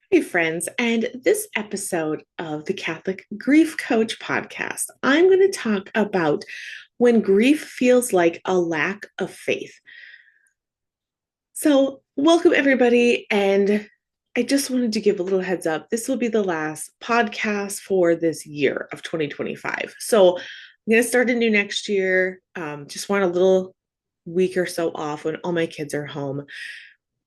Hey, friends, and this episode of the Catholic Grief Coach podcast, I'm going to talk about when grief feels like a lack of faith. So, welcome everybody, and I just wanted to give a little heads up. This will be the last podcast for this year of 2025. So, I'm going to start a new next year. Just want a little week or so off when all my kids are home.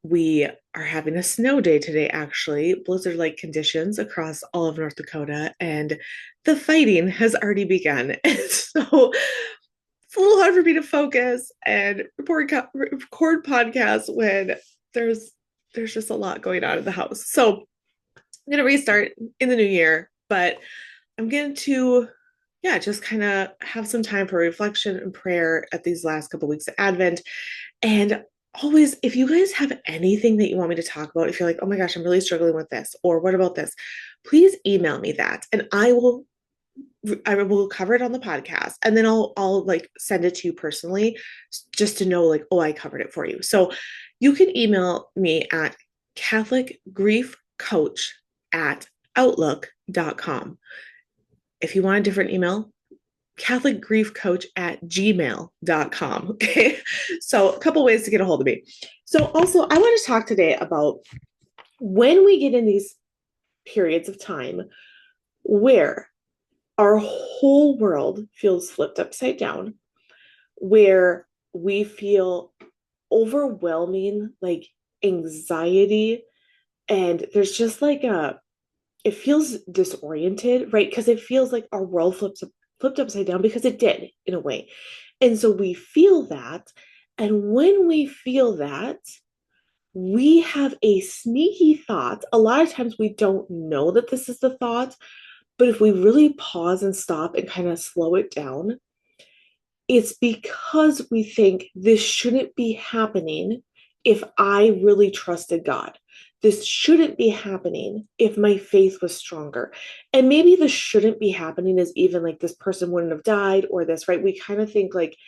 We are having a snow day today, actually, blizzard-like conditions across all of North Dakota, and the fighting has already begun. And so it's a little hard for me to focus and record podcasts when there's there's just a lot going on in the house. So I'm gonna restart in the new year, but I'm going to just kind of have some time for reflection and prayer at these last couple of weeks of Advent. And always, if you guys have anything that you want me to talk about, if you're like, oh my gosh, I'm really struggling with this, or what about this, please email me that, and I will cover it on the podcast, and then I'll like send it to you personally, just to know like, oh, I covered it for you. So you can email me at catholicgriefcoach@outlook.com. If you want a different email, catholicgriefcoach@gmail.com. Okay. So a couple ways to get a hold of me. So also I want to talk today about when we get in these periods of time where our whole world feels flipped upside down, where we feel overwhelming, like anxiety, and there's just like it feels disoriented, right? Because it feels like our world flipped upside down because it did in a way. And so we feel that. And when we feel that, we have a sneaky thought. A lot of times we don't know that this is the thought, but if we really pause and stop and kind of slow it down, it's because we think this shouldn't be happening if I really trusted God. This shouldn't be happening if my faith was stronger. And maybe this shouldn't be happening is even like this person wouldn't have died or this, right? We kind of think like,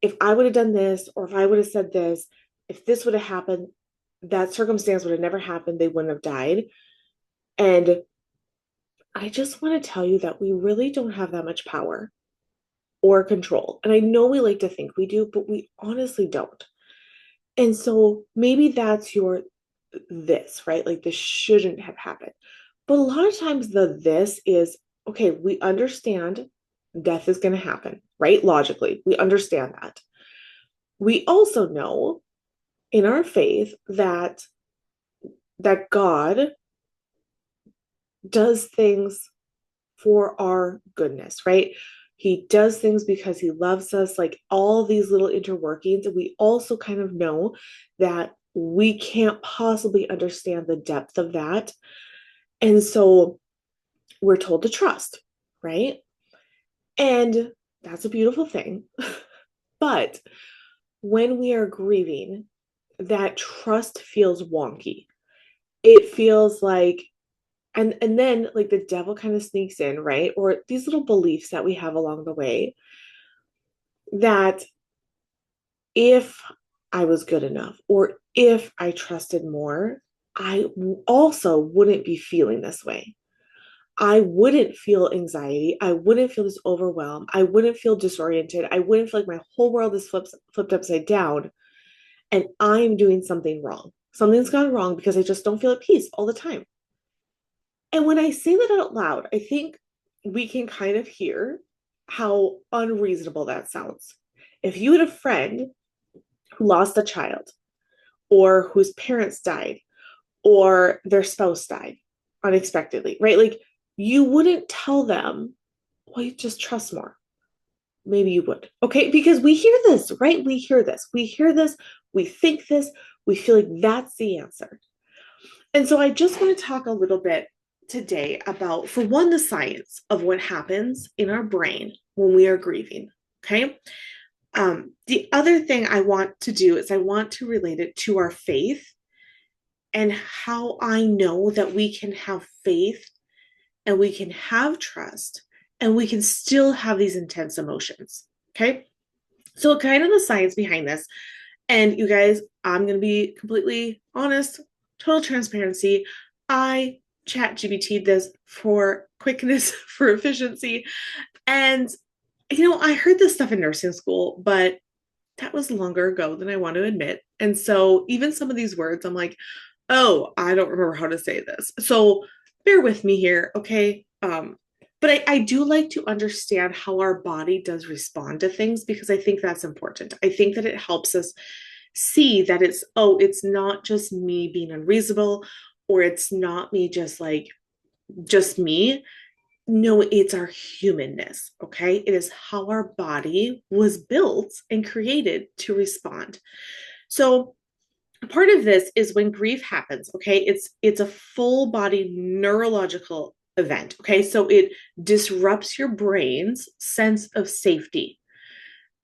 if I would have done this, or if I would have said this, if this would have happened, that circumstance would have never happened. They wouldn't have died. And I just want to tell you that we really don't have that much power or control. And I know we like to think we do, but we honestly don't. And so maybe that's your this, right? Like this shouldn't have happened. But a lot of times the this is okay, we understand death is going to happen, right? Logically, we understand that. We also know in our faith that God does things for our goodness, right? He does things because he loves us, like all these little interworkings. And we also kind of know that we can't possibly understand the depth of that. And so we're told to trust, right? And that's a beautiful thing. But when we are grieving, that trust feels wonky. It feels like, and then like the devil kind of sneaks in, right? Or these little beliefs that we have along the way that if I was good enough or if I trusted more, I also wouldn't be feeling this way. I wouldn't feel anxiety. I wouldn't feel this overwhelm. I wouldn't feel disoriented. I wouldn't feel like my whole world is flipped upside down and I'm doing something wrong. Something's gone wrong because I just don't feel at peace all the time. And when I say that out loud, I think we can kind of hear how unreasonable that sounds. If you had a friend who lost a child or whose parents died or their spouse died unexpectedly, right? Like you wouldn't tell them, well, you just trust more. Maybe you would. Okay. Because we hear this, right? We hear this. We hear this. We think this. We feel like that's the answer. And so I just want to talk a little bit today about, for one, the science of what happens in our brain when we are grieving. Okay. The other thing I want to do is I want to relate it to our faith and how I know that we can have faith and we can have trust and we can still have these intense emotions. Okay. So, kind of the science behind this. And you guys, I'm going to be completely honest, total transparency. I chat GBT this for quickness, for efficiency. And, I heard this stuff in nursing school, but that was longer ago than I want to admit. And so even some of these words, I'm like, oh, I don't remember how to say this. So bear with me here, okay? But I do like to understand how our body does respond to things because I think that's important. I think that it helps us see that it's not just me being unreasonable, or it's not me just me. No, it's our humanness, okay? It is how our body was built and created to respond. So part of this is when grief happens, okay? It's a full body neurological event, okay? So it disrupts your brain's sense of safety.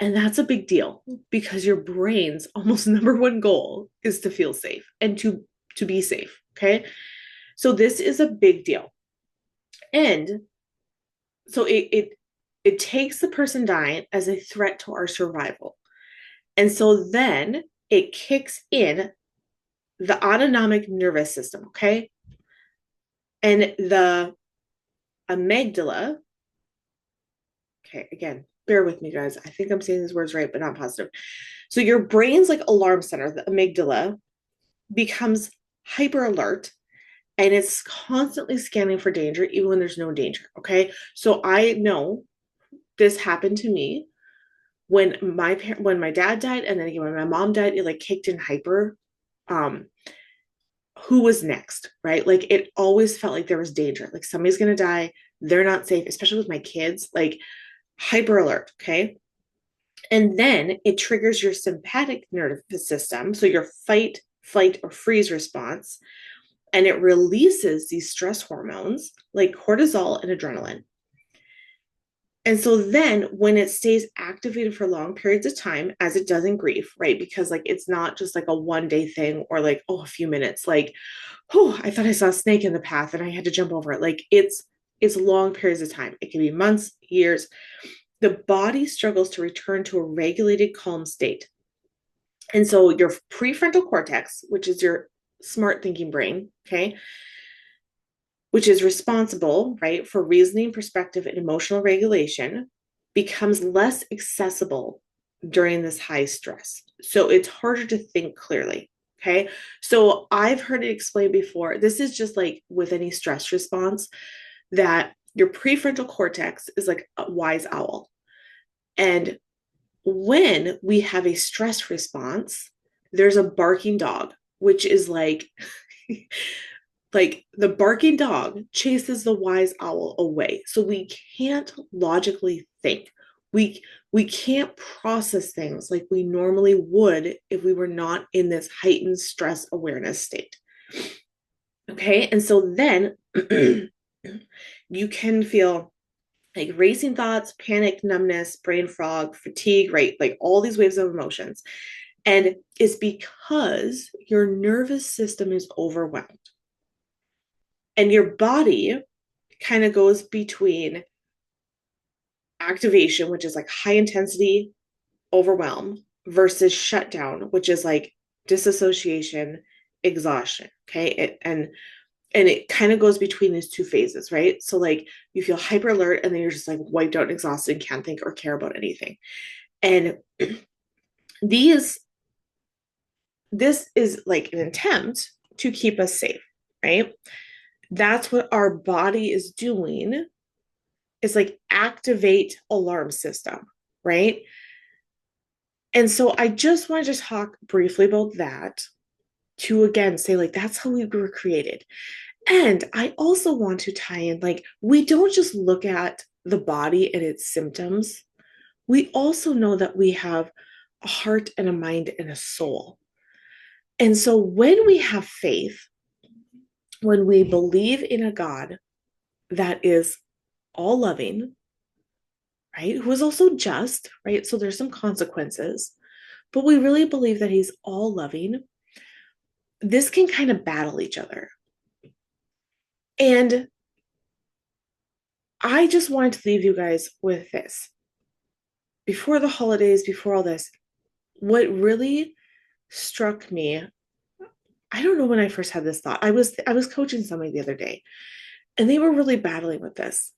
And that's a big deal because your brain's almost number one goal is to feel safe and to be safe, okay? So this is a big deal. And so it takes the person dying as a threat to our survival. And so then it kicks in the autonomic nervous system, okay? And the amygdala, okay, again, bear with me, guys. I think I'm saying these words right, but not positive. So your brain's like alarm center, the amygdala, becomes hyper alert and it's constantly scanning for danger, even when there's no danger, okay? So I know this happened to me when my dad died, and then again when my mom died, it like kicked in hyper. Um, who was next, right? Like it always felt like there was danger. Like somebody's gonna die, they're not safe, especially with my kids. Like hyper alert, okay? And then it triggers your sympathetic nervous system, so your fight, flight, or freeze response, and it releases these stress hormones like cortisol and adrenaline. And so then when it stays activated for long periods of time, as it does in grief, right? Because like it's not just like a 1 day thing or like, oh, a few minutes, like, oh, I thought I saw a snake in the path and I had to jump over it. Like it's long periods of time. It can be months, years. The body struggles to return to a regulated, calm state. And so your prefrontal cortex, which is your smart thinking brain, okay, which is responsible, right, for reasoning, perspective, and emotional regulation, becomes less accessible during this high stress. So it's harder to think clearly. Okay. So I've heard it explained before. This is just like with any stress response, that your prefrontal cortex is like a wise owl. And when we have a stress response, there's a barking dog, which is like the barking dog chases the wise owl away. So we can't logically think. We can't process things like we normally would if we were not in this heightened stress awareness state. Okay? And so then you can feel like racing thoughts, panic, numbness, brain fog, fatigue, right? Like all these waves of emotions. And it's because your nervous system is overwhelmed. And your body kind of goes between activation, which is like high intensity overwhelm, versus shutdown, which is like disassociation, exhaustion. Okay. And it kind of goes between these two phases, right? So like you feel hyper alert and then you're just like wiped out and exhausted and can't think or care about anything. And these this is like an attempt to keep us safe, right? That's what our body is doing. It's like activate alarm system, right? And so I just wanted to talk briefly about that to again say, like, that's how we were created. And I also want to tie in, like, we don't just look at the body and its symptoms. We also know that we have a heart and a mind and a soul. And so when we have faith, when we believe in a God that is all loving, right, who is also just, right? So there's some consequences, but we really believe that he's all loving. This can kind of battle each other. And I just wanted to leave you guys with this. Before the holidays, before all this, what really struck me I don't know when I first had this thought. I was coaching somebody the other day and they were really battling with this.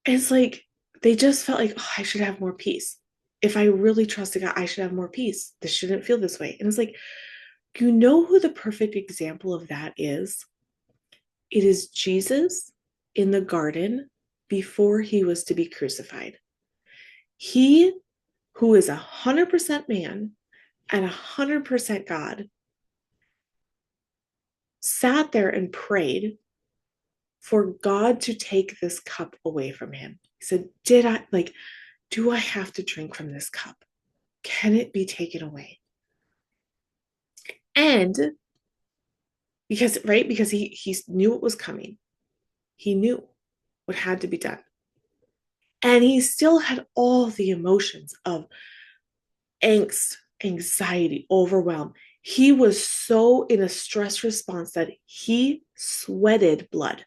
And it's like they just felt like, oh, I should have more peace. If I really trusted God, I should have more peace. This shouldn't feel this way. And it's like, you know who the perfect example of that is? It is Jesus in the garden before he was to be crucified. He, who is 100% man and 100% God, sat there and prayed for God to take this cup away from him. He said, do I have to drink from this cup? Can it be taken away? And because he knew it was coming. He knew what had to be done. And he still had all the emotions of angst, anxiety, overwhelm. He was so in a stress response that he sweated blood.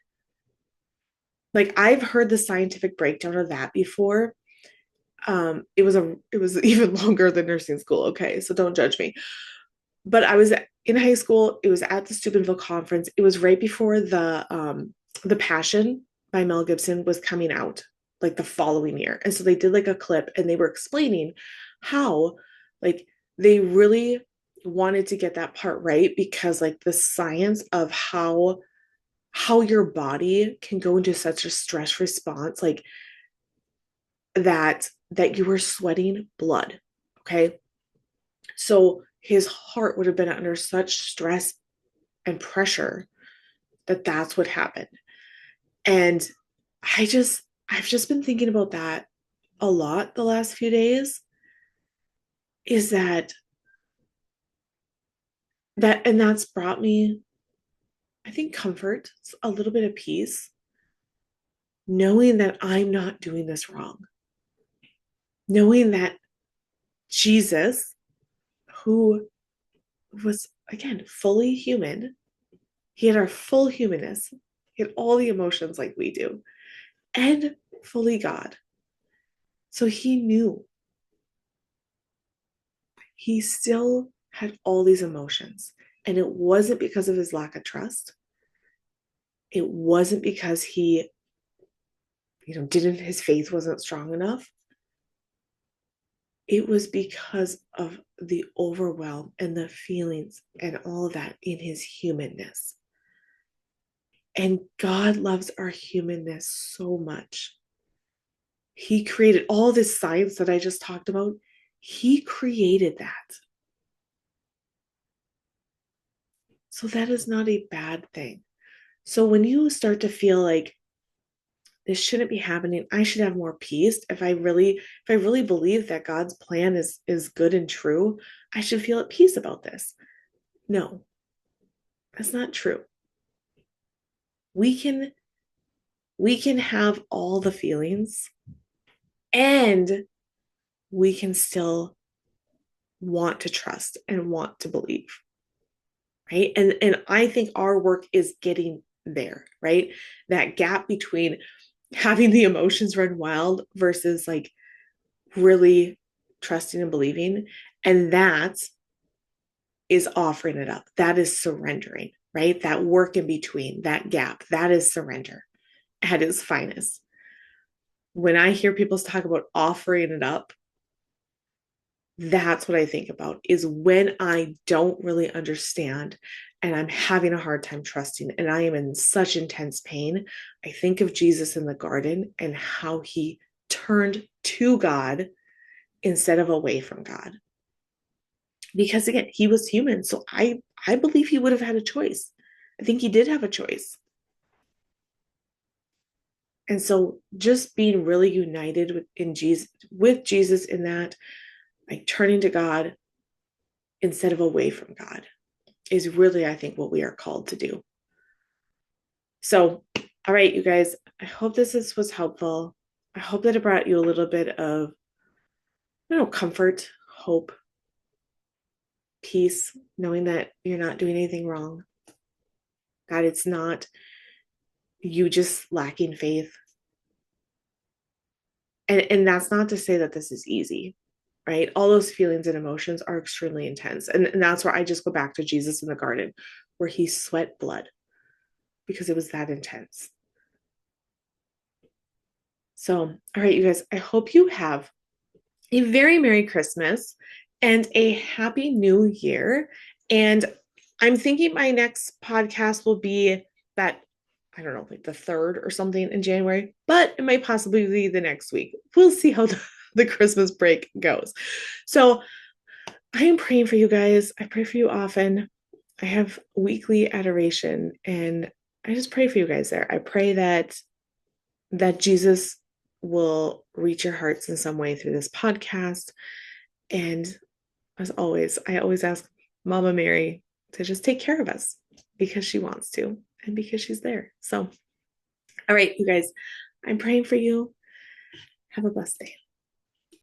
Like I've heard the scientific breakdown of that before. It was even longer than nursing school. Okay, so don't judge me. But I was in high school. It was at the Steubenville conference. It was right before the Passion by Mel Gibson was coming out, like the following year. And so they did like a clip, and they were explaining how like they really wanted to get that part right because like the science of how your body can go into such a stress response, like that you were sweating blood. Okay. So his heart would have been under such stress and pressure that that's what happened. And I've just been thinking about that a lot the last few days, is and that's brought me, I think, comfort, a little bit of peace, knowing that I'm not doing this wrong, knowing that Jesus, who was again fully human, he had our full humanness, he had all the emotions like we do, and fully God. So he knew, he still had all these emotions. And it wasn't because of his lack of trust. It wasn't because he, didn't, his faith wasn't strong enough. It was because of the overwhelm and the feelings and all of that in his humanness. And God loves our humanness so much. He created all this science that I just talked about. He created that. So that is not a bad thing. So when you start to feel like this shouldn't be happening, I should have more peace. If I really believe that God's plan is good and true, I should feel at peace about this. No, that's not true. We can we can have all the feelings and we can still want to trust and want to believe, right? And I think our work is getting there, right? That gap between having the emotions run wild versus like really trusting and believing. And that is offering it up. That is surrendering, right? That work in between, that gap, that is surrender at its finest. When I hear people talk about offering it up, that's what I think about, is when I don't really understand and I'm having a hard time trusting and I am in such intense pain. I think of Jesus in the garden and how he turned to God instead of away from God. Because again, he was human. So I believe he would have had a choice. I think he did have a choice. And so just being really united with Jesus in that, like turning to God instead of away from God, is really, I think, what we are called to do. So, all right, you guys, I hope this was helpful. I hope that it brought you a little bit of, comfort, hope, peace, knowing that you're not doing anything wrong, that it's not you just lacking faith. And that's not to say that this is easy. right? All those feelings and emotions are extremely intense. And that's where I just go back to Jesus in the garden, where he sweat blood because it was that intense. So, all right, you guys, I hope you have a very Merry Christmas and a Happy New Year. And I'm thinking my next podcast will be that, I don't know, like the third or something in January, but it might possibly be the next week. We'll see how the Christmas break goes. So I am praying for you guys. I pray for you often. I have weekly adoration and I just pray for you guys there. I pray that Jesus will reach your hearts in some way through this podcast. And as always, I always ask Mama Mary to just take care of us because she wants to and because she's there. So, all right, you guys, I'm praying for you. Have a blessed day.